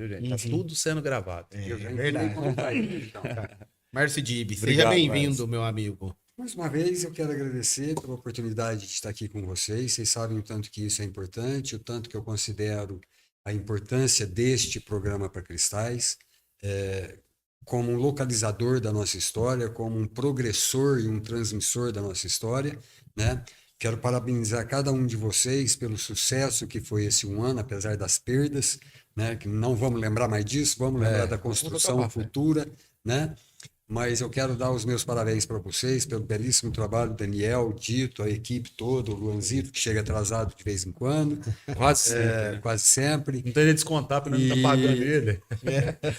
viu, gente? Tá tudo sendo gravado. É verdade. Então, Márcio Dib, seja Obrigado, bem-vindo, meu amigo. mais uma vez, eu quero agradecer pela oportunidade de estar aqui com vocês. Vocês sabem o tanto que isso é importante, o tanto que eu considero a importância deste programa para Cristais, como um localizador da nossa história, como um progressor e um transmissor da nossa história, né? Quero parabenizar cada um de vocês pelo sucesso que foi esse um ano, apesar das perdas, né? Que não vamos lembrar mais disso, vamos lembrar da construção futura, né? Mas eu quero dar os meus parabéns para vocês pelo belíssimo trabalho, Daniel, Dito, a equipe toda, o Luanzito, que chega atrasado de vez em quando. Quase sempre. Não tem nem descontar, porque não tá pagando ele.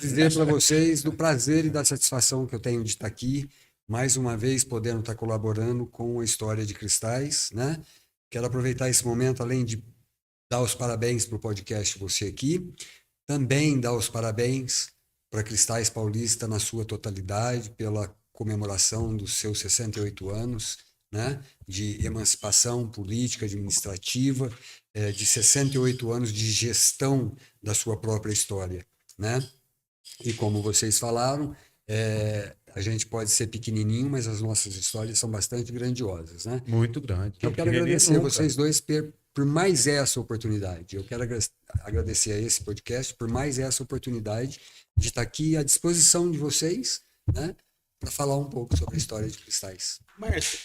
Dizer para vocês do prazer e da satisfação que eu tenho de estar aqui, mais uma vez podendo estar colaborando com a história de Cristais, né? Quero aproveitar esse momento, além de dar os parabéns para o podcast Você Aqui, também dar os parabéns para Cristais Paulista na sua totalidade, pela comemoração dos seus 68 anos, né, de emancipação política, administrativa, de 68 anos de gestão da sua própria história, né? E como vocês falaram, a gente pode ser pequenininho, mas as nossas histórias são bastante grandiosas, né? Muito grande. Eu quero agradecer a vocês dois por mais essa oportunidade. Eu quero agradecer a esse podcast por mais essa oportunidade de estar aqui à disposição de vocês, né, para falar um pouco sobre a história de Cristais. Márcio,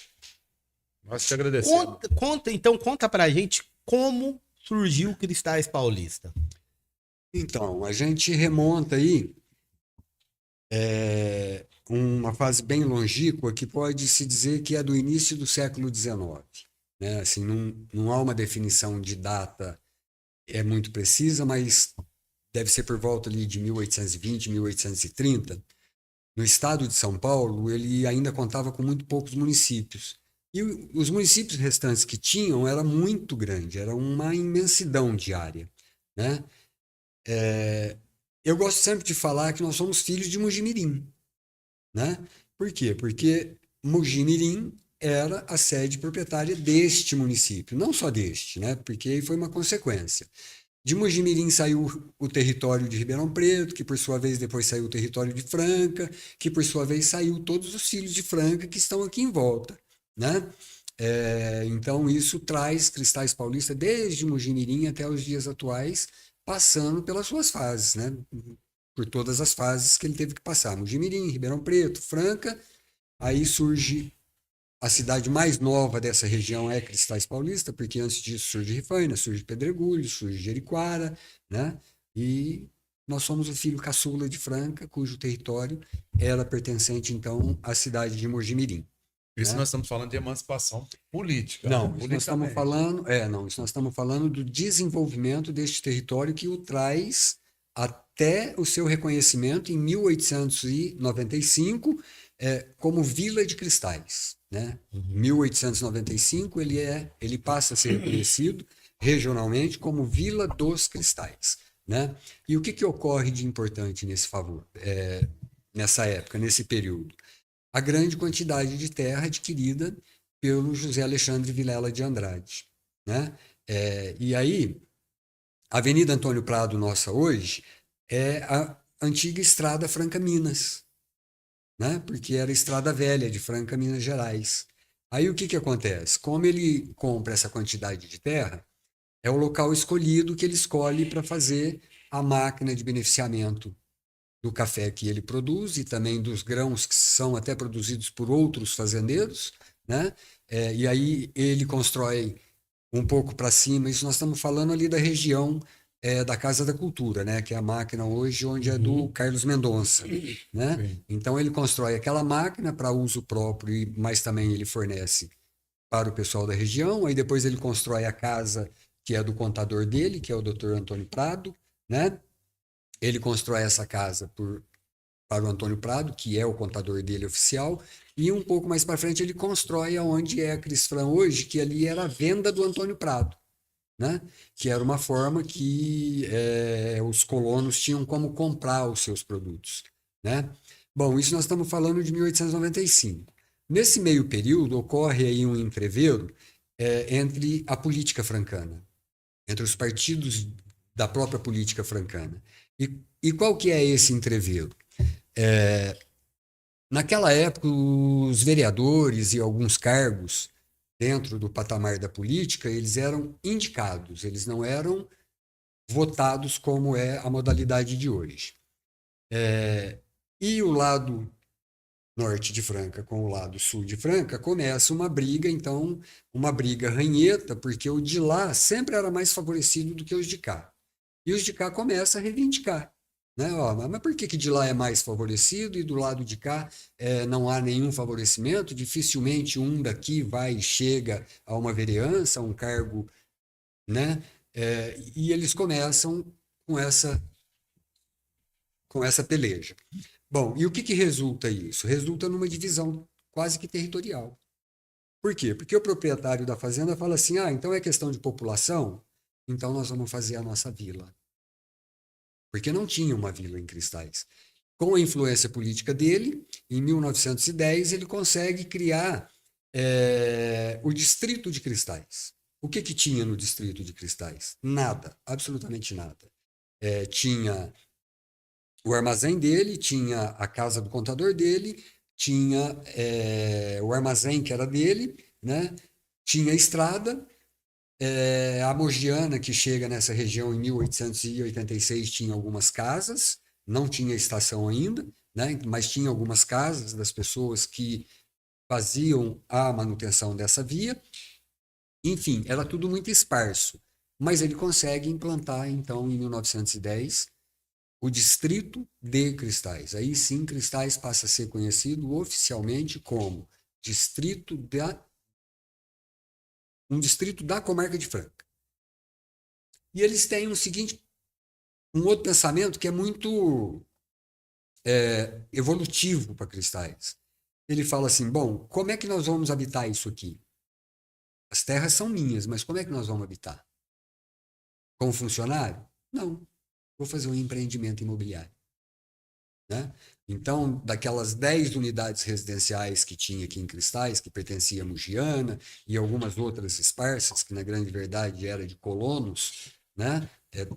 Nós te agradecemos. conta pra gente como surgiu o Cristais Paulista. Então, a gente remonta aí uma fase bem longínqua que pode-se dizer que é do início do século XIX. Né? Assim, não há uma definição de data muito precisa, mas deve ser por volta ali de 1820, 1830. No estado de São Paulo, ele ainda contava com muito poucos municípios. E os municípios restantes que tinham era muito grande, era uma imensidão de área, né? Eu gosto sempre de falar que nós somos filhos de Mogi-mirim, né? Por quê? Porque Mogi-mirim era a sede proprietária deste município, não só deste, né? Porque foi uma consequência. De Mogi-mirim saiu o território de Ribeirão Preto, que por sua vez depois saiu o território de Franca, que por sua vez saiu todos os filhos de Franca que estão aqui em volta, né? Então isso traz Cristais Paulista desde Mogi-mirim até os dias atuais, passando pelas suas fases, né? Por todas as fases que ele teve que passar. Mogi-mirim, Ribeirão Preto, Franca, aí surge a cidade mais nova dessa região é Cristais Paulista, porque antes disso surge Rifaina, surge Pedregulho, surge Jericoara, né? E nós somos o filho caçula de Franca, cujo território era pertencente, então, à cidade de Mogi-mirim. Isso né? nós estamos falando de emancipação política. Não, né? isso nós estamos falando, isso nós estamos falando do desenvolvimento deste território que o traz até o seu reconhecimento em 1895 como Vila de Cristais, né? Em 1895 ele passa a ser reconhecido regionalmente como Vila dos Cristais, né? E o que ocorre de importante nesse favor, nessa época, nesse período? A grande quantidade de terra adquirida pelo José Alexandre Vilela de Andrade, né? E aí, a Avenida Antônio Prado nossa hoje é a antiga Estrada Franca-Minas, né? Porque era a Estrada Velha de Franca, Minas Gerais. Aí o que acontece? Como ele compra essa quantidade de terra, é o local escolhido que ele escolhe para fazer a máquina de beneficiamento do café que ele produz e também dos grãos que são até produzidos por outros fazendeiros, né? E aí ele constrói um pouco para cima, isso nós estamos falando ali da região da Casa da Cultura, né? Que é a máquina hoje onde é do Carlos Mendonça, né? Sim. Então ele constrói aquela máquina para uso próprio, mas também ele fornece para o pessoal da região, aí depois ele constrói a casa que é do contador dele, que é o Dr. Antônio Prado, né? Ele constrói essa casa para o Antônio Prado, que é o contador dele oficial, e um pouco mais para frente ele constrói aonde é a Crisfran hoje, que ali era a venda do Antônio Prado, né? Que era uma forma que os colonos tinham como comprar os seus produtos, né? Bom, isso nós estamos falando de 1895. Nesse meio período ocorre aí um entreveiro entre a política francana, entre os partidos da própria política francana. E qual que é esse entreveiro? Naquela época, os vereadores e alguns cargos dentro do patamar da política, eles eram indicados, eles não eram votados como é a modalidade de hoje. E o lado norte de Franca com o lado sul de Franca começa uma briga, então, uma briga ranheta, porque o de lá sempre era mais favorecido do que os de cá. E os de cá começam a reivindicar. Né? Ó, mas por que de lá é mais favorecido e do lado de cá não há nenhum favorecimento? Dificilmente um daqui vai e chega a uma vereança, a um cargo, né? E eles começam com essa peleja. Bom, e o que resulta isso? Resulta numa divisão quase que territorial. Por quê? Porque o proprietário da fazenda fala assim, então é questão de população, então nós vamos fazer a nossa vila. Porque não tinha uma vila em Cristais. Com a influência política dele, em 1910, ele consegue criar o Distrito de Cristais. O que tinha no Distrito de Cristais? Nada, absolutamente nada. Tinha o armazém dele, tinha a casa do contador dele, tinha o armazém que era dele, né? Tinha a estrada. A Mogiana, que chega nessa região em 1886, tinha algumas casas, não tinha estação ainda, né? Mas tinha algumas casas das pessoas que faziam a manutenção dessa via. Enfim, era tudo muito esparso. Mas ele consegue implantar, então, em 1910, o Distrito de Cristais. Aí sim, Cristais passa a ser conhecido oficialmente como um distrito da comarca de Franca. E eles têm um outro pensamento que é muito evolutivo para Cristais. Ele fala assim, bom, como é que nós vamos habitar isso aqui? As terras são minhas, mas como é que nós vamos habitar? Com funcionário? Não. Vou fazer um empreendimento imobiliário. Né? Então, daquelas 10 unidades residenciais que tinha aqui em Cristais, que pertencia a Mogiana, e algumas outras esparsas, que na grande verdade era de colonos, né?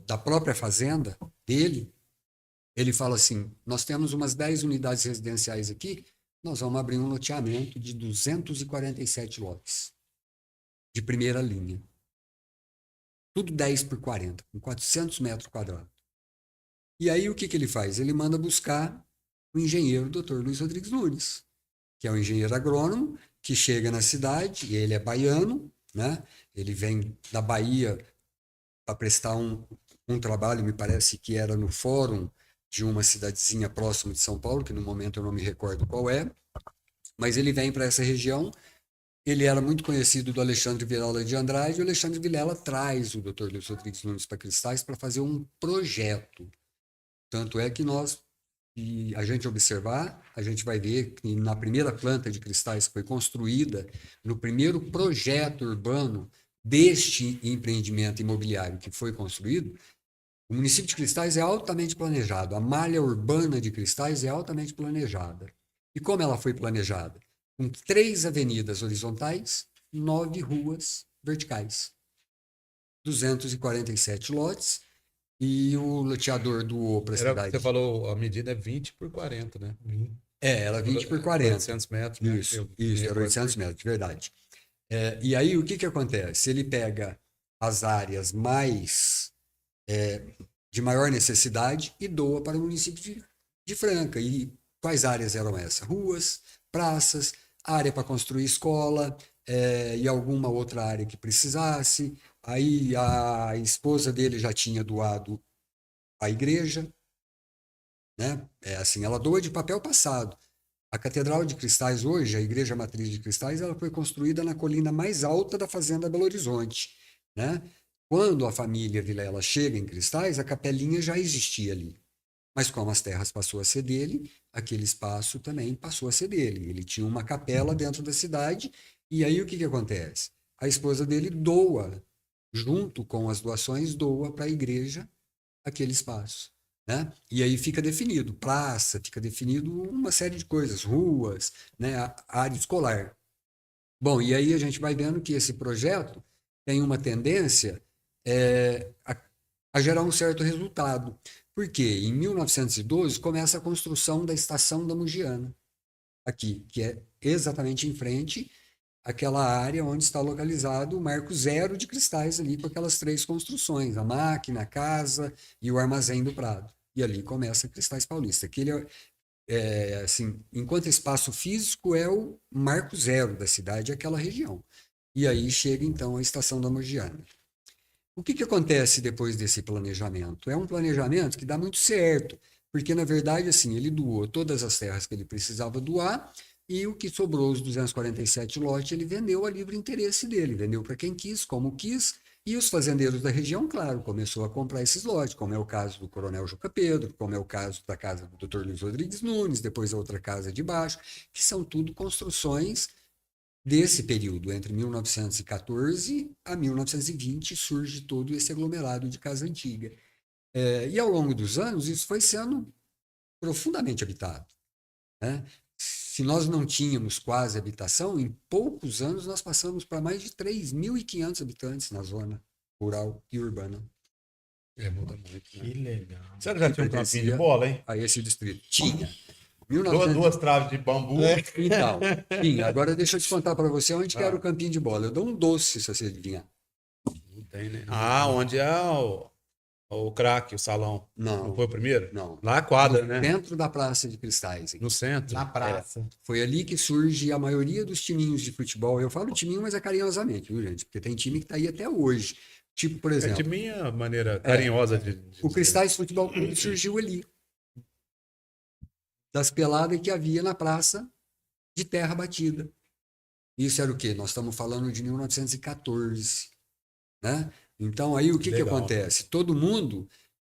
Da própria fazenda dele, ele fala assim, nós temos umas 10 unidades residenciais aqui, nós vamos abrir um loteamento de 247 lotes, de primeira linha. Tudo 10 por 40, com 400 metros quadrados. E aí o que ele faz? Ele manda buscar o engenheiro Dr. Luiz Rodrigues Nunes, que é um engenheiro agrônomo, que chega na cidade, e ele é baiano, né? Ele vem da Bahia para prestar um trabalho, me parece que era no fórum de uma cidadezinha próxima de São Paulo, que no momento eu não me recordo qual é, mas ele vem para essa região. Ele era muito conhecido do Alexandre Vilela de Andrade, e o Alexandre Vilela traz o Dr. Luiz Rodrigues Nunes para Cristais para fazer um projeto. Tanto é que se a gente observar, a gente vai ver que na primeira planta de Cristais que foi construída, no primeiro projeto urbano deste empreendimento imobiliário que foi construído, o município de Cristais é altamente planejado, a malha urbana de Cristais é altamente planejada. E como ela foi planejada? Com 3 avenidas horizontais, 9 ruas verticais. 247 lotes, e o loteador doou para a cidade. Você falou, a medida é 20 por 40, né? Era 20 por 40. 800 metros. Né? Isso, era 800 metros, de verdade. E aí, o que acontece? Ele pega as áreas de maior necessidade e doa para o município de Franca. E quais áreas eram essas? Ruas, praças, área para construir escola e alguma outra área que precisasse. Aí a esposa dele já tinha doado a igreja, né? Assim, ela doa de papel passado. A Catedral de Cristais hoje, a Igreja Matriz de Cristais, ela foi construída na colina mais alta da Fazenda Belo Horizonte, né? Quando a família Vilela chega em Cristais, a capelinha já existia ali. Mas como as terras passou a ser dele, aquele espaço também passou a ser dele. Ele tinha uma capela dentro da cidade, e aí o que acontece? A esposa dele doa, junto com as doações, doa para a igreja aquele espaço. Né? E aí fica definido praça, fica definido uma série de coisas, ruas, né? A área escolar. Bom, e aí a gente vai vendo que esse projeto tem uma tendência a gerar um certo resultado. Porque em 1912 começa a construção da Estação da Mugiana, aqui, que é exatamente em frente àquela área onde está localizado o Marco Zero de Cristais ali, com aquelas 3 construções, a máquina, a casa e o armazém do Prado. E ali começa Cristais Paulista, que ele assim, enquanto espaço físico é o marco zero da cidade, aquela região. E aí chega então a Estação da Mogiana. O que acontece depois desse planejamento? É um planejamento que dá muito certo, porque na verdade assim, ele doou todas as terras que ele precisava doar e o que sobrou, os 247 lotes, ele vendeu a livre interesse dele, vendeu para quem quis, como quis, e os fazendeiros da região, claro, começou a comprar esses lotes, como é o caso do Coronel Juca Pedro, como é o caso da casa do Dr. Luiz Rodrigues Nunes, depois a outra casa de baixo, que são tudo construções desse período, entre 1914 a 1920, surge todo esse aglomerado de casa antiga. E ao longo dos anos, isso foi sendo profundamente habitado, né? Se nós não tínhamos quase habitação, em poucos anos nós passamos para mais de 3.500 habitantes na zona rural e urbana. Muda muito, Que né? legal. Será que já tinha um campinho de bola, hein? A esse distrito. Tinha. Duas traves de bambu. Então, tinha. Agora deixa eu te contar para você onde que era o campinho de bola. Eu dou um doce se você adivinhar. Não tem, né? Onde é o craque, o salão? Não. Não foi o primeiro? Não. Lá a quadra, né? Dentro da Praça de Cristais. No centro. Na praça. Foi ali que surge a maioria dos timinhos de futebol. Eu falo timinho, mas é carinhosamente, viu, gente? Porque tem time que está aí até hoje. Tipo, por É exemplo, de minha maneira carinhosa de o Cristais Futebol Clube surgiu ali. Das peladas que havia na praça de terra batida. Isso era o quê? Nós estamos falando de 1914, né? Então, aí o que Legal. acontece? Todo mundo,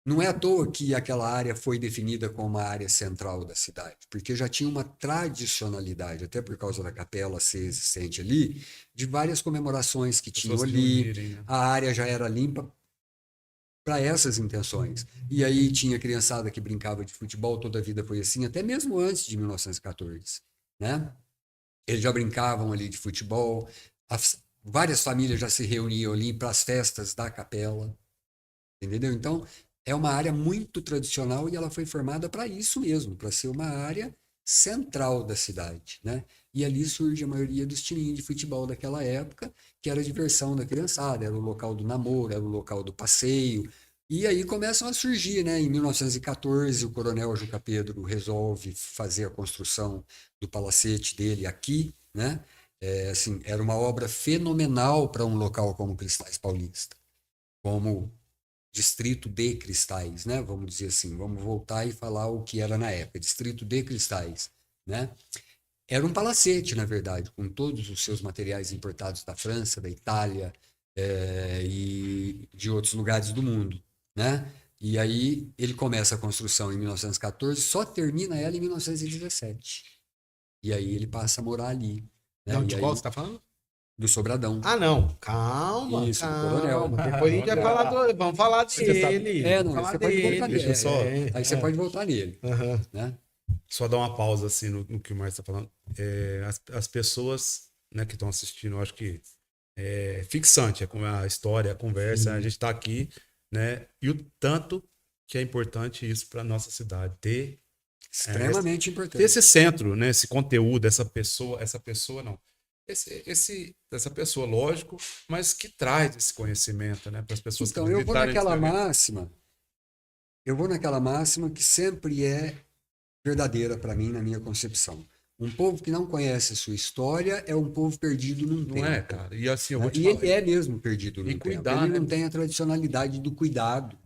não é à toa que aquela área foi definida como a área central da cidade, porque já tinha uma tradicionalidade, até por causa da capela ser existente ali, de várias comemorações que tinham Pessoas se ali, reunirem, né? a área já era limpa para essas intenções. E aí tinha criançada que brincava de futebol, toda a vida foi assim, até mesmo antes de 1914, né? Eles já brincavam ali de futebol, várias famílias já se reuniam ali para as festas da capela, entendeu? Então, é uma área muito tradicional e ela foi formada para isso mesmo, para ser uma área central da cidade, né? E ali surge a maioria dos timinhos de futebol daquela época, que era a diversão da criançada, era o local do namoro, era o local do passeio. E aí começam a surgir, né? Em 1914, o Coronel Juca Pedro resolve fazer a construção do palacete dele aqui, né? Assim, era uma obra fenomenal para um local como Cristais Paulista, como distrito de Cristais, né? Vamos dizer assim, vamos voltar e falar o que era na época, distrito de Cristais, né? Era um palacete, na verdade, com todos os seus materiais importados da França, da Itália, e de outros lugares do mundo, né? E aí ele começa a construção em 1914, só termina ela em 1917. E aí ele passa a morar ali, né? Não, de E qual aí, você tá falando? do Sobradão. Ah, não. Calma, Isso, do calma. Coronel. Depois a gente vai falar vamos falar dele. Não, Vamos você falar pode voltar dele. nele. Aí você pode voltar nele, Aham. né? Só dar uma pausa assim no que o Márcio está falando. As pessoas, né, que estão assistindo, eu acho que é fixante, com a história, a conversa, a gente está aqui, né? E o tanto que é importante isso para nossa cidade, ter Extremamente importante. esse centro, né? Esse conteúdo, essa pessoa não. Essa pessoa, lógico, mas que traz esse conhecimento, né? Para as pessoas Então, que eu vou visitarem naquela esse evento. máxima, que sempre é verdadeira para mim, na minha concepção. Um povo que não conhece sua história é um povo perdido num tempo. Não é, cara? E assim, eu Né? vou te E falar. ele é mesmo perdido num E tempo. cuidar, Ele né? não tem a tradicionalidade do cuidado.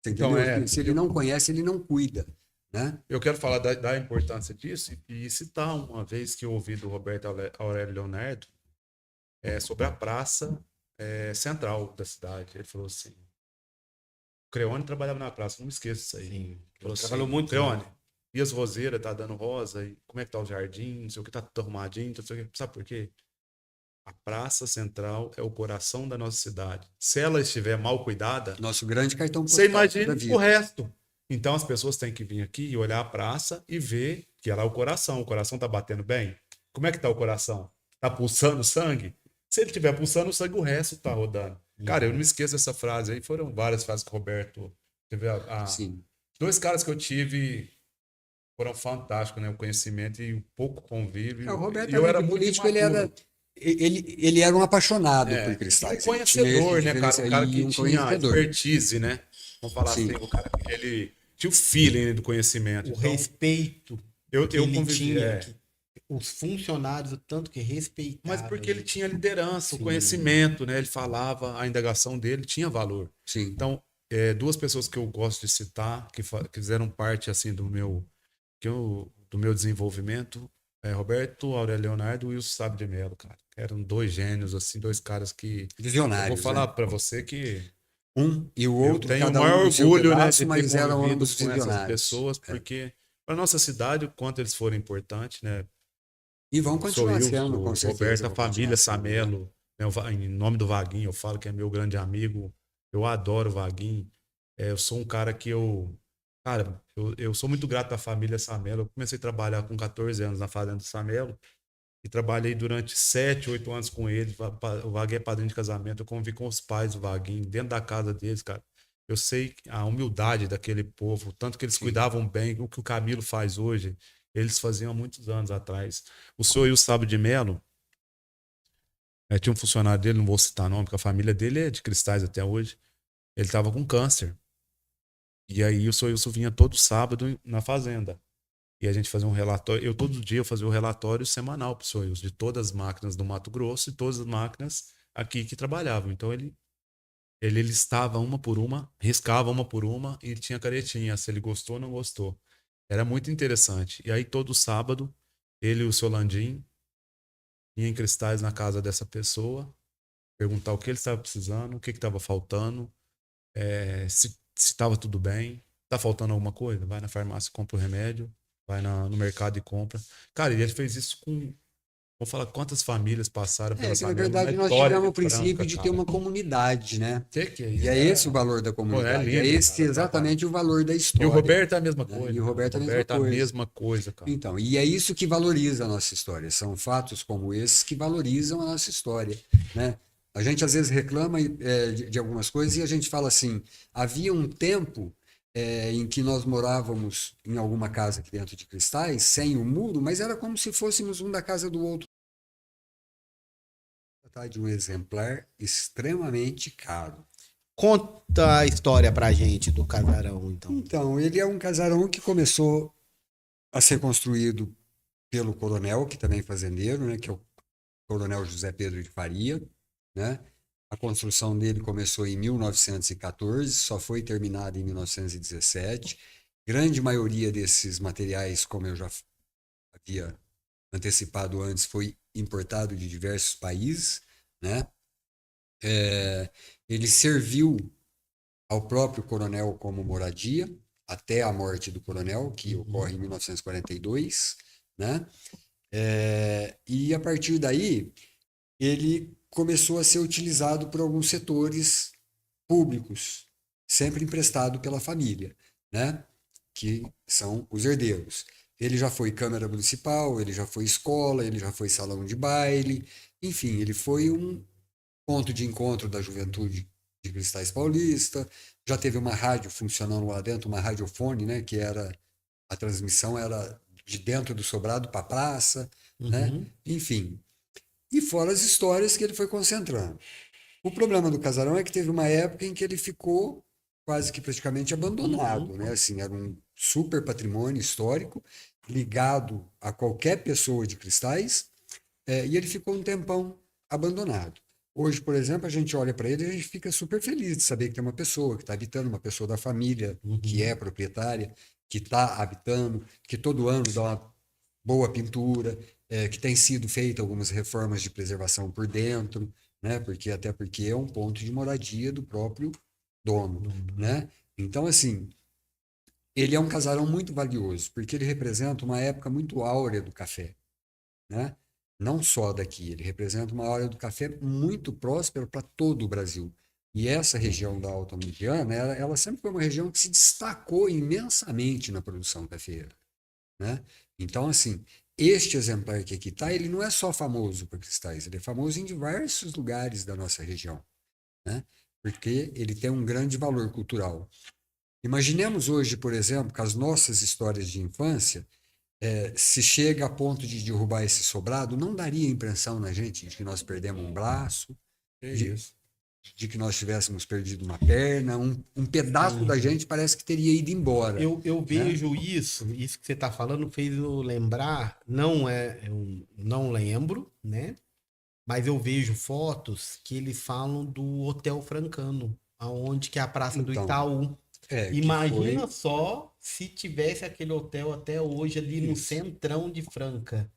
Você Então, entendeu? Se ele não conhece, ele não cuida. Né? Eu quero falar da importância disso e citar uma vez que eu ouvi do Roberto Aurélio Leonardo sobre a praça central da cidade. Ele falou assim: o Creone trabalhava na praça, não me esqueça disso aí. Sim. Falou Trabalhou assim, muito, Creone, né? e as roseiras, tá dando rosa, e como é que tá o jardim, não sei o que, tá tudo arrumadinho, não sei o que. Sabe por quê? A praça central é o coração da nossa cidade. Se ela estiver mal cuidada, Nosso grande cartão você postal da imagina vida. o resto. Então as pessoas têm que vir aqui e olhar a praça e ver que ela é o coração. O coração tá batendo bem? Como é que tá o coração? Tá pulsando sangue? Se ele estiver pulsando sangue, o resto tá rodando. Cara, eu não me esqueço dessa frase aí. Foram várias frases que o Roberto teve Sim. Dois caras que eu tive foram fantásticos, né? O conhecimento e o pouco convívio. O Roberto, E eu além era de muito político, imaturo. ele era um apaixonado por Um cristais. Ele tinha conhecedor, esse né, cara? Um cara diferencial que e um tinha conhecedor. expertise, né? Vamos falar Sim. assim, o cara, ele tinha o feeling do conhecimento. O Então, respeito que eu ele convivi. tinha, que os funcionários, o tanto que respeitavam. Mas porque ele tinha liderança, o Sim. conhecimento, né? Ele falava, a indagação dele tinha valor. Sim. Então, duas pessoas que eu gosto de citar, que fizeram parte, assim, do meu desenvolvimento, Roberto Aurélio Leonardo e o Sábio de Mello, cara. Eram dois gênios, assim, dois caras que... Eu vou Visionários, falar né? para você que Um e o eu outro, tenho o cada maior um no seu orgulho, né, pedaço, de ter mas eram convivido ambos com essas visionários. pessoas, porque para nossa cidade, o quanto eles foram importantes, né? E vão Sou continuar eu, sendo, o com certeza. Roberto, a Vão continuar família sendo, né? Samelo, né, em nome do Vaguinho, eu falo que é meu grande amigo, eu adoro o Vaguinho, eu sou um cara que cara, eu sou muito grato à família Samelo, eu comecei a trabalhar com 14 anos na fazenda do Samelo, e trabalhei durante 7, 8 anos com ele, o Vaguinho é padrinho de casamento, eu convivi com os pais do Vaguinho, dentro da casa deles, cara, eu sei a humildade daquele povo, tanto que eles Sim. cuidavam bem, o que o Camilo faz hoje, eles faziam há muitos anos atrás. O senhor e o Sábio de Mello, tinha um funcionário dele, não vou citar nome, porque a família dele é de cristais até hoje. Ele estava com câncer. E aí o senhor Wilson vinha todo sábado na fazenda. E a gente fazia um relatório. Todo dia eu fazia um relatório semanal para o senhor Wilson, de todas as máquinas do Mato Grosso e todas as máquinas aqui que trabalhavam. Então ele listava uma por uma, riscava uma por uma e tinha caretinha, se ele gostou ou não gostou. Era muito interessante. E aí todo sábado, ele e o seu Landim ia em cristais na casa dessa pessoa, perguntar o que ele estava precisando, o que estava faltando, se estava tudo bem, está faltando alguma coisa, vai na farmácia e compra o remédio, vai no mercado e compra. Cara, e ele fez isso com, vou falar quantas famílias passaram pela Que na Samelo na verdade nós história tivemos de o princípio Franca, de ter cara. uma comunidade, né? Que é E isso? é esse o valor da Pô, é comunidade. É lindo, esse cara, exatamente o valor da E história. o Roberto é a mesma Né? coisa. E o Roberto é a mesma Roberto é a coisa. mesma coisa, cara. Então, e é isso que valoriza a nossa história. São fatos como esses que valorizam a nossa história, né? A gente às vezes reclama de algumas coisas e a gente fala assim: havia um tempo em que nós morávamos em alguma casa aqui dentro de Cristais, sem o muro, mas era como se fôssemos um da casa do outro. Tá? De um exemplar extremamente caro. Conta a história pra gente do casarão, então. Então, ele é um casarão que começou a ser construído pelo coronel, que também é fazendeiro, né, que é o Coronel José Pedro de Faria, né? A construção dele começou em 1914, só foi terminada em 1917. Grande maioria desses materiais, como eu já havia antecipado antes, foi importado de diversos países, né? Ele serviu ao próprio coronel como moradia até a morte do coronel, que ocorre em 1942, né? E a partir daí ele começou a ser utilizado por alguns setores públicos, sempre emprestado pela família, né? Que são os herdeiros. Ele já foi Câmara Municipal, ele já foi escola, ele já foi salão de baile, enfim, ele foi um ponto de encontro da juventude de Cristais Paulista, já teve uma rádio funcionando lá dentro, uma radiofone, né? Que era, a transmissão era de dentro do sobrado para a praça, né? Enfim, e fora as histórias que ele foi concentrando. O problema do casarão é que teve uma época em que ele ficou quase que praticamente abandonado, né? Assim, era um super patrimônio histórico ligado a qualquer pessoa de Cristais, e ele ficou um tempão abandonado. Hoje, por exemplo, a gente olha para ele e a gente fica super feliz de saber que tem uma pessoa que está habitando, uma pessoa da família que é proprietária, que está habitando, que todo ano dá uma boa pintura, que tem sido feita algumas reformas de preservação por dentro, né? Até porque é um ponto de moradia do próprio dono, né? Então, assim, ele é um casarão muito valioso, porque ele representa uma época muito áurea do café, né? Não só daqui, ele representa uma área do café muito próspera para todo o Brasil. E essa região da Alta Mediana, ela sempre foi uma região que se destacou imensamente na produção cafeeira, né? Então, assim, este exemplar que aqui está, ele não é só famoso por cristais, ele é famoso em diversos lugares da nossa região, né? Porque ele tem um grande valor cultural. Imaginemos hoje, por exemplo, que as nossas histórias de infância, se chega a ponto de derrubar esse sobrado, não daria impressão na gente de que nós perdemos um braço, Que de, isso. de que nós tivéssemos perdido uma perna, um pedaço da gente parece que teria ido embora. Eu vejo isso que você está falando fez eu lembrar, eu não lembro, né? Mas eu vejo fotos que eles falam do Hotel Francano, aonde que é a Praça do Então, Itaú. que Imagina foi- só se tivesse aquele hotel até hoje ali no centrão de Franca.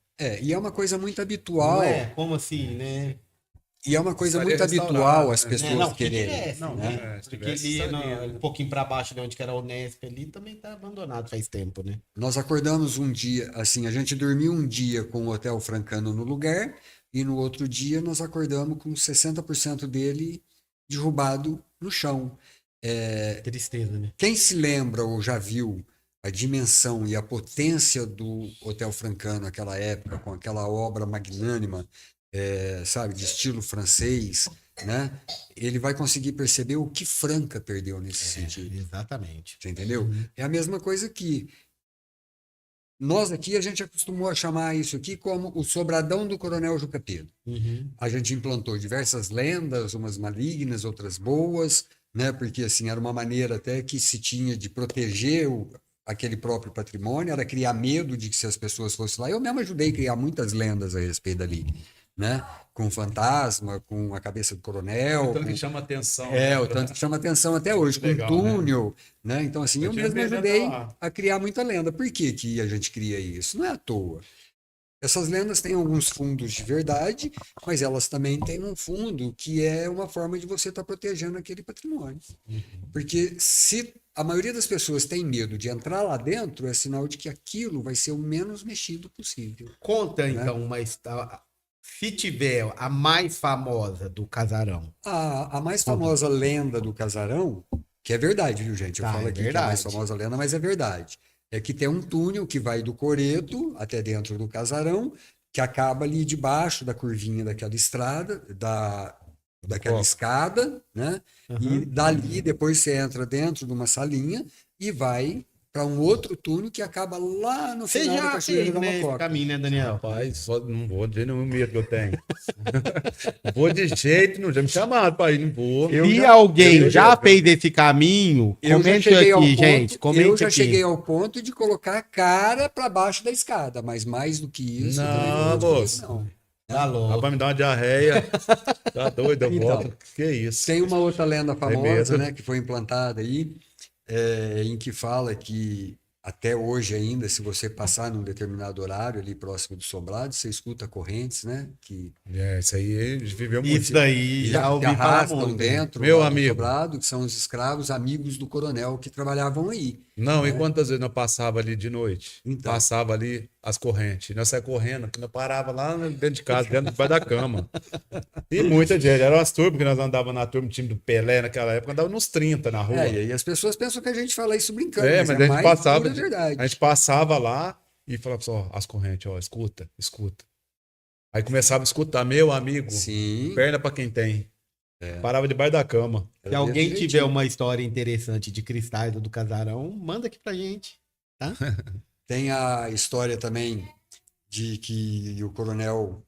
e é uma coisa muito Não habitual. é? Como assim, né? E é uma coisa Estaria muito restaurado, habitual as né? pessoas Não, que quererem. tivesse, Não, né? se Porque tivesse, ali, estaria, né? um pouquinho para baixo de onde que era o Nesp ali, também tá abandonado faz tempo, né? Nós acordamos um dia, assim, a gente dormiu um dia com o Hotel Francano no lugar e no outro dia nós acordamos com 60% dele derrubado no chão. Tristeza, né? Quem se lembra ou já viu a dimensão e a potência do Hotel Francano naquela época, com aquela obra magnânima, sabe, de estilo francês, né? Ele vai conseguir perceber o que Franca perdeu nesse sentido. Exatamente. Você entendeu? É a mesma coisa que nós aqui, a gente acostumou a chamar isso aqui como o sobradão do Coronel Juca Pedro. Uhum. A gente implantou diversas lendas, umas malignas, outras boas, né? Porque assim era uma maneira até que se tinha de proteger aquele próprio patrimônio, era criar medo de que se as pessoas fossem lá. Eu mesmo ajudei a criar muitas lendas a respeito dali, né? Com fantasma, com a cabeça do coronel, Tanto com... que chama atenção. o tanto que chama atenção até hoje, com Legal, túnel, né? Então, assim, eu tinha mesmo medo ajudei lá. a criar muita lenda. Por que que a gente cria isso? Não é à toa. Essas lendas têm alguns fundos de verdade, mas elas também têm um fundo que é uma forma de você estar protegendo aquele patrimônio. Porque se a maioria das pessoas tem medo de entrar lá dentro, é sinal de que aquilo vai ser o menos mexido possível. Conta, então, uma história. Se tiver a mais famosa do casarão. A mais famosa lenda do casarão, que é verdade, viu, gente? Eu Tá, falo é aqui que é a mais verdade. famosa lenda, mas é verdade. É que tem um túnel que vai do coreto até dentro do casarão, que acaba ali debaixo da curvinha daquela estrada, daquela Ó. escada, né? E dali depois você entra dentro de uma salinha e vai para um outro túnel que acaba lá no Você final da já Cachoeira fez, da né, esse Mococa. caminho, né, Daniel? Rapaz, só não vou dizer nenhum medo que eu tenho. Não vou de jeito, não. Já me chamaram para ir, não vou. Se alguém eu já já- fez esse caminho, Eu já comente cheguei ao aqui, ponto, gente. Comente eu já aqui. cheguei ao ponto de colocar a cara para baixo da escada, mas mais do que isso, eu também Não, vou te moço. falar, não. Tá louco. Rapaz, me dá uma diarreia. Tá doido, eu Então, volto. Que isso? Tem uma outra lenda famosa, medo. né, que foi implantada aí, em que fala que até hoje ainda, se você passar num determinado horário ali próximo do sobrado, você escuta correntes, né, que Isso aí, a gente viveu muito. Isso daí, se já ouvi falar arrastam muito. dentro Meu lá do amigo. sobrado, que são os escravos amigos do coronel que trabalhavam aí. Não, e quantas vezes nós passava ali de noite? Então. Passava ali as correntes. Nós saímos correndo, que nós parava lá dentro de casa, dentro debaixo da cama. E muita gente. Eram as turmas que nós andávamos na turma, time do Pelé naquela época, andava nos 30 na rua. E aí as pessoas pensam que a gente fala isso brincando, Mas mas a é gente mais passava, pura verdade. a gente passava lá e falava assim, ó, as correntes, ó, escuta, escuta. Aí começava a escutar, meu amigo, Sim. perna pra quem tem. Parava debaixo da cama. Se alguém Desse tiver jeitinho. uma história interessante de cristais ou do casarão, manda aqui pra gente. Tem a história também de que o coronel,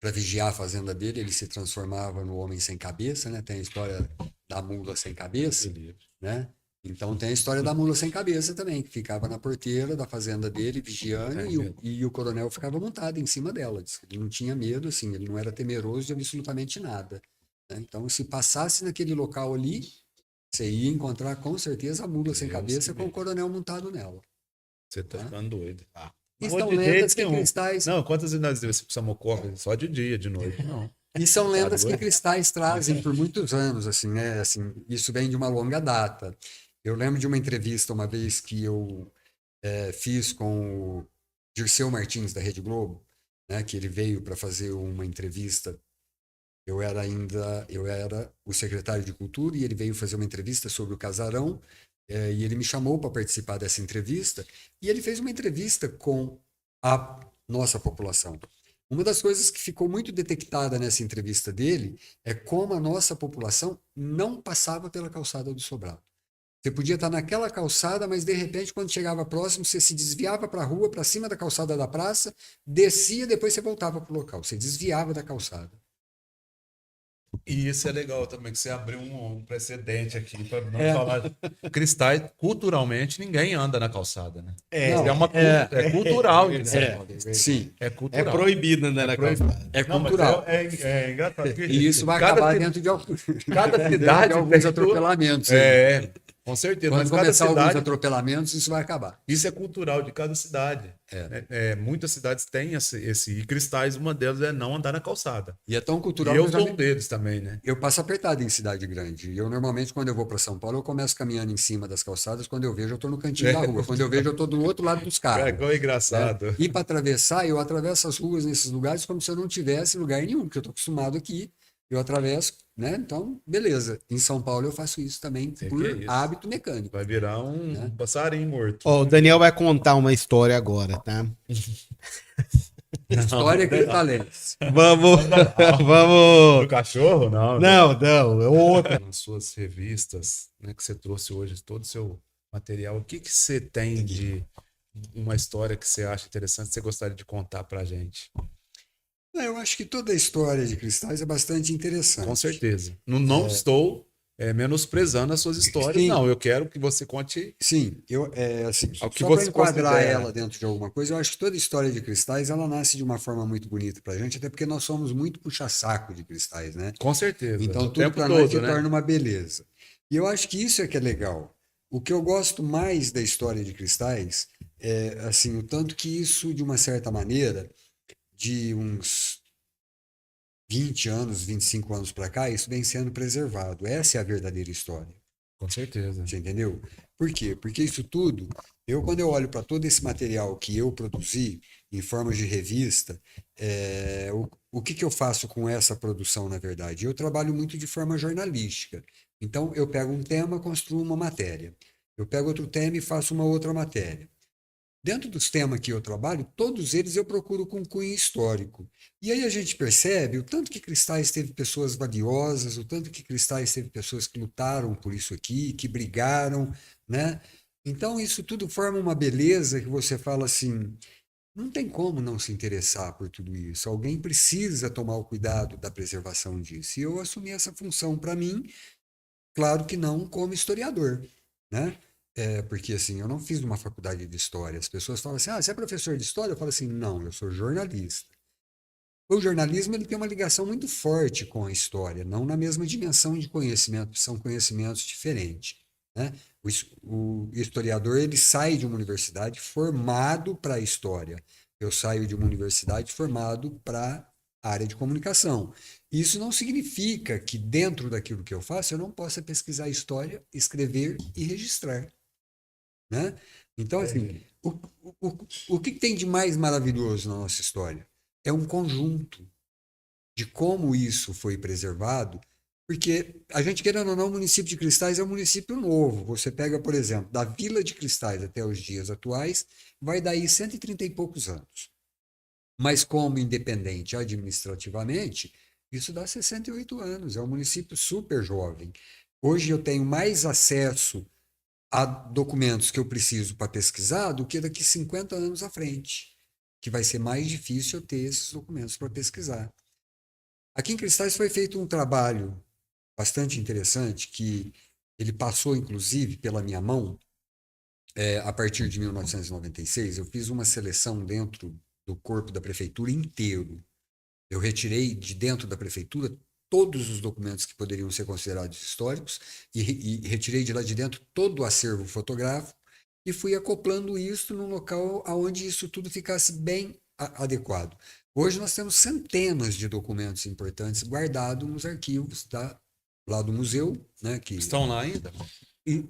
para vigiar a fazenda dele, ele se transformava no homem sem cabeça, né? Tem a história da mula sem cabeça, né? Então tem a história da mula sem cabeça também, que ficava na porteira da fazenda dele, vigiando, e o coronel ficava montado em cima dela. Diz que ele não tinha medo, assim, ele não era temeroso de absolutamente nada, né? Então, se passasse naquele local ali, você ia encontrar com certeza a mula sem Deus cabeça que com o coronel montado nela. Você tá ficando doido. E Vou são de lendas jeito que nenhum. cristais. Não, quantas vezes nós vimos esse Mococa? Só de dia, de noite. Não. E são lendas que doido? cristais trazem por muitos anos, assim, né? Assim, isso vem de uma longa data. Eu lembro de uma entrevista uma vez que eu fiz com o Dirceu Martins, da Rede Globo, né? Que ele veio para fazer uma entrevista. Eu era o secretário de Cultura e ele veio fazer uma entrevista sobre o casarão, e ele me chamou para participar dessa entrevista e ele fez uma entrevista com a nossa população. Uma das coisas que ficou muito detectada nessa entrevista dele é como a nossa população não passava pela calçada do Sobrado. Você podia estar naquela calçada, mas de repente, quando chegava próximo, você se desviava para a rua, para cima da calçada da praça, descia, depois você voltava para o local. Você desviava da calçada. E isso é legal também, que você abriu um precedente aqui para não É. falar. Cristais, culturalmente, ninguém anda na calçada, né? Não, É cultural é isso. verdade. Sim, É É cultural. proibido andar na proibido. calçada. é Não, mas cultural. é engraçado. porque E isso vai cada acabar ci- dentro de, cada dentro cidade de alguns tem sua- atropelamentos. aí. É, com certeza. Quando Mas cada começar alguns cidade, atropelamentos, isso vai acabar. isso é cultural de cada cidade. Muitas cidades têm esse. E Cristais, uma delas é não andar na calçada. E é tão E cultural eu que sou um deles também, né? eu passo apertado em cidade grande. Eu normalmente, quando eu vou para São Paulo, eu começo caminhando em cima das calçadas. Quando eu vejo, eu estou no cantinho da rua. Quando eu vejo, eu estou do outro lado dos carros. É igual engraçado. E para atravessar, eu atravesso as ruas nesses lugares como se eu não tivesse lugar nenhum, porque eu estou acostumado aqui. Eu atravesso, né? Então, beleza. Em São Paulo eu faço isso também Que por é isso? hábito mecânico. Vai virar um passarinho morto. Ó, o Daniel vai contar uma história agora, tá? História cristalense. Vamos, vamos. Do cachorro? Não. Não, é outra. Nas suas revistas, né, que você trouxe hoje, todo o seu material, o que que você tem de uma história que você acha interessante, que você gostaria de contar pra gente? Eu acho que toda a história de Cristais é bastante interessante. Com certeza. Não estou menosprezando as suas histórias, Sim. não. Eu quero que você conte. Sim, assim, Ao que só para você enquadrar considera. ela dentro de alguma coisa, eu acho que toda história de Cristais, ela nasce de uma forma muito bonita pra gente, até porque nós somos muito puxa-saco de Cristais, né? Com certeza. Então, o tudo tempo para nós todo, se né? torna uma beleza. E eu acho que isso é que é legal. O que eu gosto mais da história de Cristais é, assim, o tanto que isso, de uma certa maneira, de uns 20 anos, 25 anos para cá, isso vem sendo preservado. Essa é a verdadeira história. Com certeza. Você entendeu? Por quê? Porque isso tudo, quando eu olho para todo esse material que eu produzi em forma de revista, o que eu faço com essa produção, na verdade? Eu trabalho muito de forma jornalística. Então, eu pego um tema, construo uma matéria. Eu pego outro tema e faço uma outra matéria. Dentro dos temas que eu trabalho, todos eles eu procuro com cunho histórico. E aí a gente percebe o tanto que Cristais teve pessoas valiosas, o tanto que Cristais teve pessoas que lutaram por isso aqui, que brigaram, né? Então isso tudo forma uma beleza que você fala assim, não tem como não se interessar por tudo isso. Alguém precisa tomar o cuidado da preservação disso. E eu assumi essa função para mim, claro que não como historiador, né? Porque assim, eu não fiz uma faculdade de história. As pessoas falam assim: você é professor de história? Eu falo assim: não, eu sou jornalista. O jornalismo ele tem uma ligação muito forte com a história, não na mesma dimensão de conhecimento, são conhecimentos diferentes, né? O historiador ele sai de uma universidade formado para a história. Eu saio de uma universidade formado para a área de comunicação. Isso não significa que dentro daquilo que eu faço eu não possa pesquisar história, escrever e registrar. Né? Então, assim, o que tem de mais maravilhoso na nossa história? É um conjunto de como isso foi preservado, porque a gente, querendo ou não, o município de Cristais é um município novo. Você pega, por exemplo, da Vila de Cristais até os dias atuais, vai daí 130 e poucos anos. Mas como independente administrativamente, isso dá 68 anos. É um município super jovem. Hoje eu tenho mais acesso a documentos que eu preciso para pesquisar do que daqui 50 anos à frente, que vai ser mais difícil eu ter esses documentos para pesquisar. Aqui em Cristais foi feito um trabalho bastante interessante, que ele passou, inclusive, pela minha mão, a partir de 1996. Eu fiz uma seleção dentro do corpo da prefeitura inteiro. Eu retirei de dentro da prefeitura todos os documentos que poderiam ser considerados históricos e retirei de lá de dentro todo o acervo fotográfico e fui acoplando isso num local onde isso tudo ficasse bem adequado. Hoje nós temos centenas de documentos importantes guardados nos arquivos lá do museu, né? Que Estão lá ainda? eu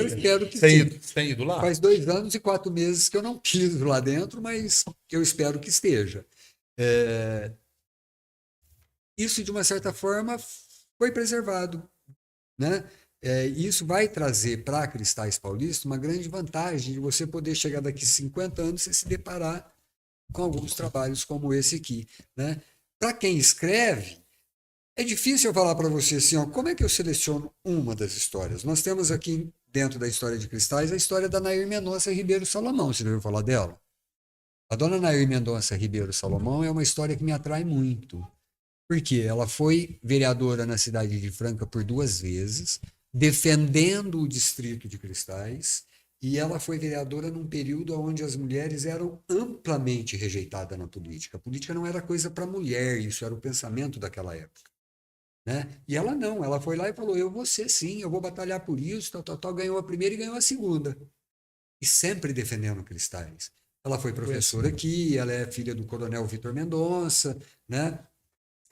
espero que Você sim. tem ido lá? Faz 2 anos e 4 meses que eu não piso lá dentro, mas eu espero que esteja. Isso, de uma certa forma, foi preservado, né? Isso vai trazer para Cristais Paulista uma grande vantagem de você poder chegar daqui 50 anos e se deparar com alguns trabalhos como esse aqui, né? Para quem escreve, é difícil eu falar para você assim, ó, como é que eu seleciono uma das histórias? Nós temos aqui dentro da história de Cristais, a história da Nair Mendonça Ribeiro Salomão. Você já ouviu falar dela? A dona Nair Mendonça Ribeiro Salomão é uma história que me atrai muito. Porque ela foi vereadora na cidade de Franca por 2 vezes, defendendo o distrito de Cristais, e ela foi vereadora num período onde as mulheres eram amplamente rejeitadas na política. A política não era coisa para mulher, isso era o pensamento daquela época. Né? E ela não, ela foi lá e falou: eu vou ser sim, eu vou batalhar por isso, tal, ganhou a primeira e ganhou a segunda. E sempre defendendo Cristais. Ela foi professora aqui, ela é filha do coronel Vitor Mendonça, né?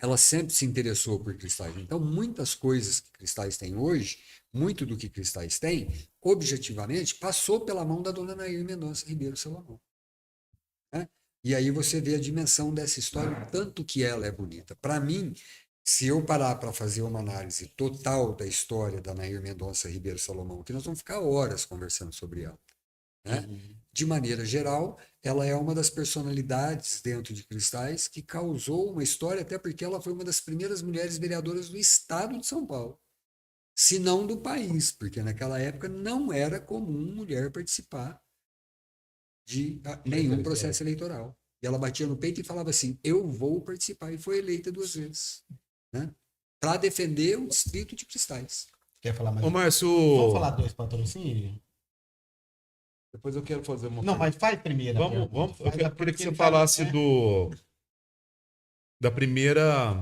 Ela sempre se interessou por Cristais. Então, muitas coisas que Cristais tem hoje, muito do que Cristais tem, objetivamente, passou pela mão da dona Nair Mendonça Ribeiro Salomão. Né? E aí você vê a dimensão dessa história, o tanto que ela é bonita. Para mim, se eu parar para fazer uma análise total da história da Nair Mendonça Ribeiro Salomão, que nós vamos ficar horas conversando sobre ela. Né? De maneira geral, ela é uma das personalidades dentro de Cristais que causou uma história, até porque ela foi uma das primeiras mulheres vereadoras do estado de São Paulo, se não do país, porque naquela época não era comum mulher participar de nenhum processo eleitoral. E ela batia no peito e falava assim: eu vou participar, e foi eleita 2 vezes. Né? Para defender o distrito de Cristais. Quer falar mais? Ô, Márcio, Vamos falar 2 patrocínios? depois eu quero fazer uma Não, mas faz primeiro. Vamos, eu queria que você falasse da primeira,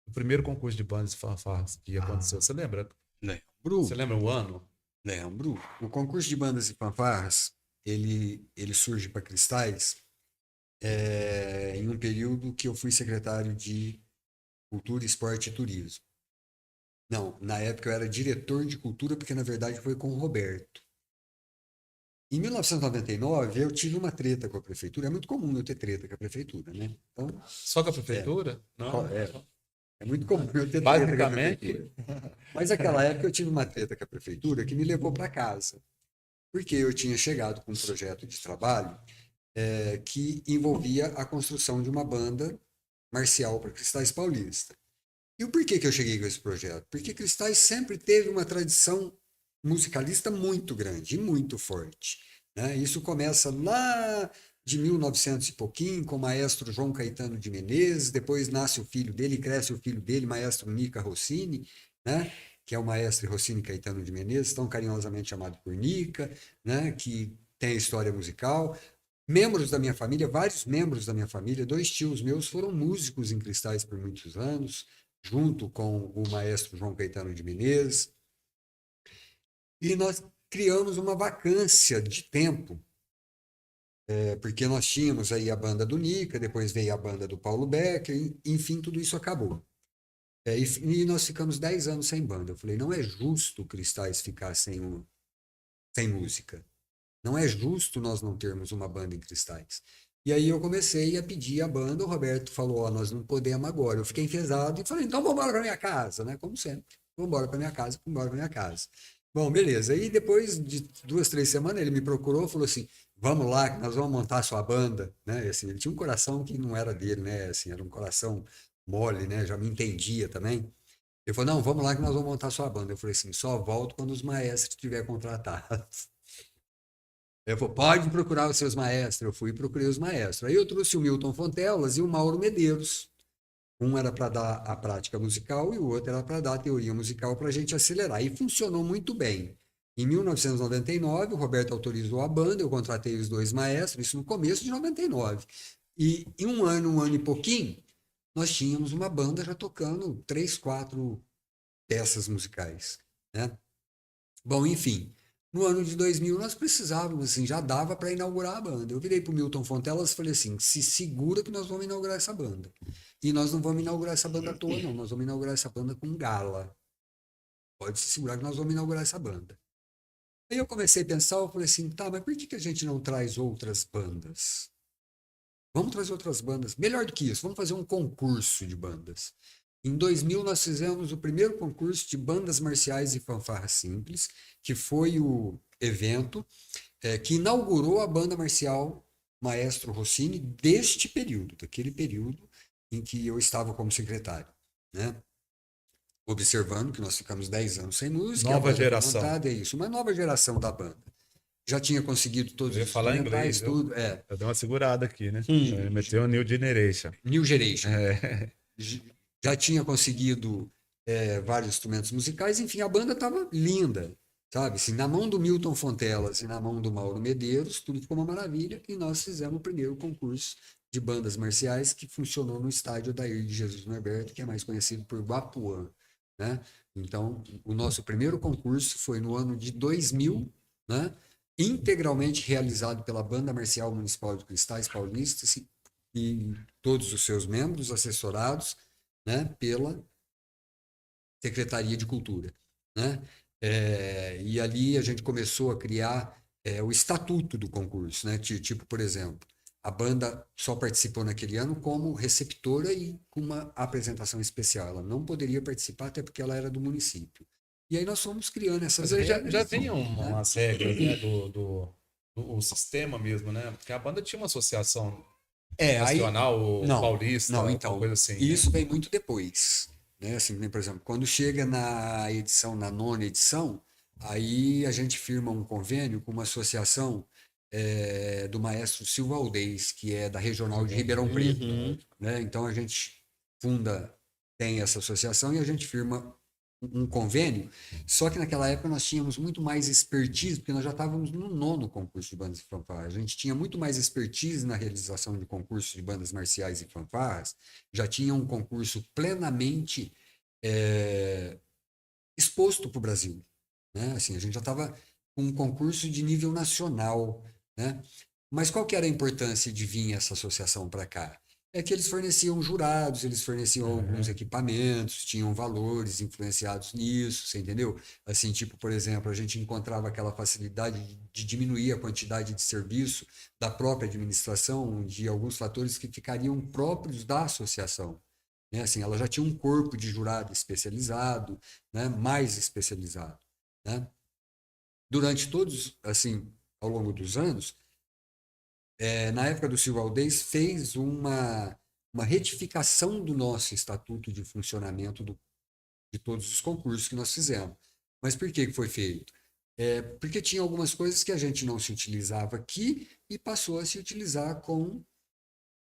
do primeiro concurso de bandas e fanfarras que aconteceu. Você lembra? Lembro. Você lembra o ano? Lembro. O concurso de bandas e fanfarras, ele surge para Cristais em um período que eu fui secretário de Cultura, Esporte e Turismo. Não, na época eu era diretor de cultura, porque na verdade foi com o Roberto. Em 1999, eu tive uma treta com a prefeitura. É muito comum eu ter treta com a prefeitura, né? Então, Só com a prefeitura? Não. é muito comum eu ter treta com a Basicamente. prefeitura. Mas naquela época eu tive uma treta com a prefeitura que me levou para casa. Porque eu tinha chegado com um projeto de trabalho que envolvia a construção de uma banda marcial para Cristais Paulista. E o porquê que eu cheguei com esse projeto? Porque Cristais sempre teve uma tradição musicalista muito grande e muito forte. Né? Isso começa lá de 1900 e pouquinho, com o maestro João Caetano de Menezes, depois nasce o filho dele, cresce o filho dele, maestro Nica Rossini, né? Que é o maestro Rossini Caetano de Menezes, tão carinhosamente chamado por Nica, né? Que tem a história musical. Membros da minha família, vários membros da minha família, 2 tios meus foram músicos em Cristais por muitos anos, junto com o maestro João Caetano de Menezes. E nós criamos uma vacância de tempo, porque nós tínhamos aí a banda do Nica, depois veio a banda do Paulo Becker, enfim, tudo isso acabou. E nós ficamos 10 anos sem banda. Eu falei: não é justo Cristais ficar sem música. Não é justo nós não termos uma banda em Cristais. E aí eu comecei a pedir a banda, o Roberto falou: ó, nós não podemos agora. Eu fiquei enfesado e falei: então vamos embora para minha casa, né? Como sempre. Vamos embora para minha casa, vamos embora para minha casa. Bom, beleza. Aí depois de 2, 3 semanas ele me procurou e falou assim: vamos lá, que nós vamos montar a sua banda, né? E, assim, ele tinha um coração que não era dele, né? Assim, era um coração mole, né? Já me entendia também. Ele falou: não, vamos lá que nós vamos montar a sua banda. Eu falei assim: só volto quando os maestros estiverem contratados. Ele falou: pode procurar os seus maestros. Eu fui e procurei os maestros. Aí eu trouxe o Milton Fontelas e o Mauro Medeiros. Um era para dar a prática musical e o outro era para dar a teoria musical para a gente acelerar. E funcionou muito bem. Em 1999, o Roberto autorizou a banda, eu contratei os 2 maestros, isso no começo de 99. E em um ano e pouquinho, nós tínhamos uma banda já tocando 3, 4 peças musicais. Né? Bom, enfim, no ano de 2000 nós precisávamos, assim, já dava para inaugurar a banda. Eu virei para o Milton Fontelas e falei assim: se segura que nós vamos inaugurar essa banda. E nós não vamos inaugurar essa banda à toa, não. Nós vamos inaugurar essa banda com gala. Pode se segurar que nós vamos inaugurar essa banda. Aí eu comecei a pensar, eu falei assim: tá, mas por que a gente não traz outras bandas? Vamos trazer outras bandas. Melhor do que isso, vamos fazer um concurso de bandas. Em 2000 nós fizemos o primeiro concurso de bandas marciais e fanfarra simples, que foi o evento que inaugurou a banda marcial Maestro Rossini deste período, daquele período em que eu estava como secretário. Né? observando que nós ficamos 10 anos sem música. Nova a banda foi geração. montada, é isso, uma nova geração da banda. Já tinha conseguido todos Eu ia os falar instrumentais, inglês, viu? tudo. É, Eu dei uma segurada aqui, né? Meteu o New Generation. New Generation. É. Já tinha conseguido vários instrumentos musicais, enfim, a banda estava linda, sabe? Assim, na mão do Milton Fontelas e na mão do Mauro Medeiros, tudo ficou uma maravilha, e nós fizemos o primeiro concurso de bandas marciais que funcionou no estádio Odair de Jesus Norberto, que é mais conhecido por Guapuã, né? Então, o nosso primeiro concurso foi no ano de 2000, né? Integralmente realizado pela Banda Marcial Municipal de Cristais Paulistas e todos os seus membros assessorados, né, pela Secretaria de Cultura, né? E ali a gente começou a criar o estatuto do concurso, né? Tipo, por exemplo, a banda só participou naquele ano como receptora e com uma apresentação especial. Ela não poderia participar até porque ela era do município. E aí nós fomos criando essas Mas aí já regras, vinha né? umas regras, né, do sistema mesmo, né? Porque a banda tinha uma associação Aí nacional, ou não, paulista, não, alguma então, coisa assim. isso vem muito depois, né? Assim, né, por exemplo, quando chega na nona edição, aí a gente firma um convênio com uma associação do maestro Silva Aldez, que é da Regional de Ribeirão Preto, né? Então a gente tem essa associação e a gente firma um convênio, só que naquela época nós tínhamos muito mais expertise, porque nós já estávamos no nono concurso de bandas e fanfarras. A gente tinha muito mais expertise na realização de concursos de bandas marciais e fanfarras, já tinha um concurso plenamente exposto para o Brasil, né? Assim, a gente já estava com um concurso de nível nacional, né? Mas qual que era a importância de vir essa associação para cá? É que eles forneciam jurados, eles forneciam alguns equipamentos, tinham valores influenciados nisso, você entendeu? Assim, tipo, por exemplo, a gente encontrava aquela facilidade de diminuir a quantidade de serviço da própria administração, de alguns fatores que ficariam próprios da associação, né? Assim, ela já tinha um corpo de jurado especializado, né? Mais especializado, né? Durante todos, assim, ao longo dos anos, na época do Silva Aldez, fez uma retificação do nosso estatuto de funcionamento de todos os concursos que nós fizemos. Mas por que foi feito? Porque tinha algumas coisas que a gente não se utilizava aqui e passou a se utilizar com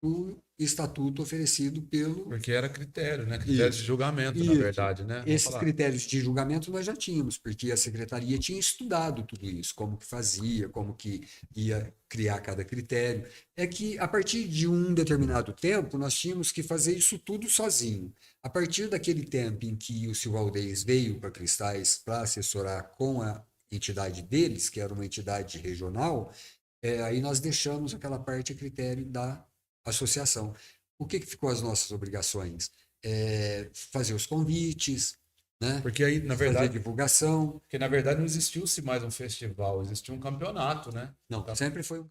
o estatuto oferecido pelo... Porque era critério, né? Critério de julgamento, na Isso. verdade, né? Vamos Esses falar. critérios de julgamento nós já tínhamos, porque a secretaria tinha estudado tudo isso, como que fazia, como que ia criar cada critério. É que a partir de um determinado tempo nós tínhamos que fazer isso tudo sozinho. A partir daquele tempo em que o Silva Aldez veio para Cristais para assessorar com a entidade deles, que era uma entidade regional, aí nós deixamos aquela parte a critério da associação. O que ficou as nossas obrigações? Fazer os convites, né? Porque aí, na Fazer verdade, divulgação. porque na verdade não existiu-se mais um festival, existia um campeonato, né? Não, sempre foi um...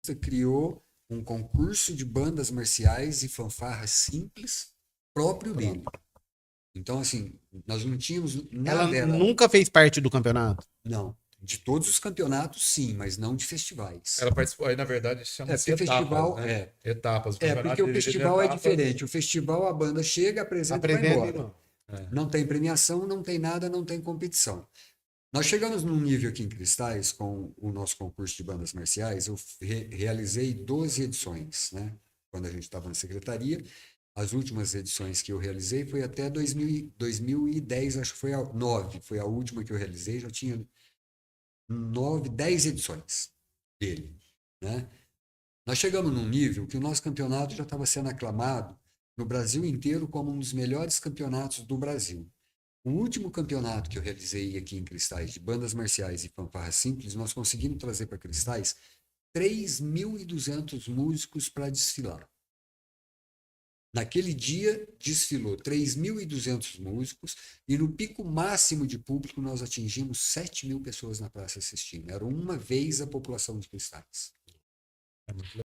Você criou um concurso de bandas marciais e fanfarras simples próprio dele. Então, assim, nós não tínhamos Ela nada. nunca fez parte do campeonato? Não. De todos os campeonatos, sim, mas não de festivais. Ela participou, aí na verdade chama-se porque etapas, festival, né? Etapas. porque o dividido em festival é etapas. diferente. O festival, a banda chega, apresenta e vai embora. Irmão. Não tem premiação, não tem nada, não tem competição. Nós chegamos num nível aqui em Cristais, com o nosso concurso de bandas marciais, eu realizei 12 edições, né? Quando a gente estava na secretaria. As últimas edições que eu realizei foi até 2010, acho que foi a 9, foi a última que eu realizei, já tinha 10 edições dele, né? Nós chegamos num nível que o nosso campeonato já estava sendo aclamado no Brasil inteiro como um dos melhores campeonatos do Brasil. O último campeonato que eu realizei aqui em Cristais, de bandas marciais e fanfarras simples, nós conseguimos trazer para Cristais 3.200 músicos para desfilar. Naquele dia, desfilou 3.200 músicos e no pico máximo de público nós atingimos 7.000 pessoas na praça assistindo. Era uma vez a população de Cristais. É muito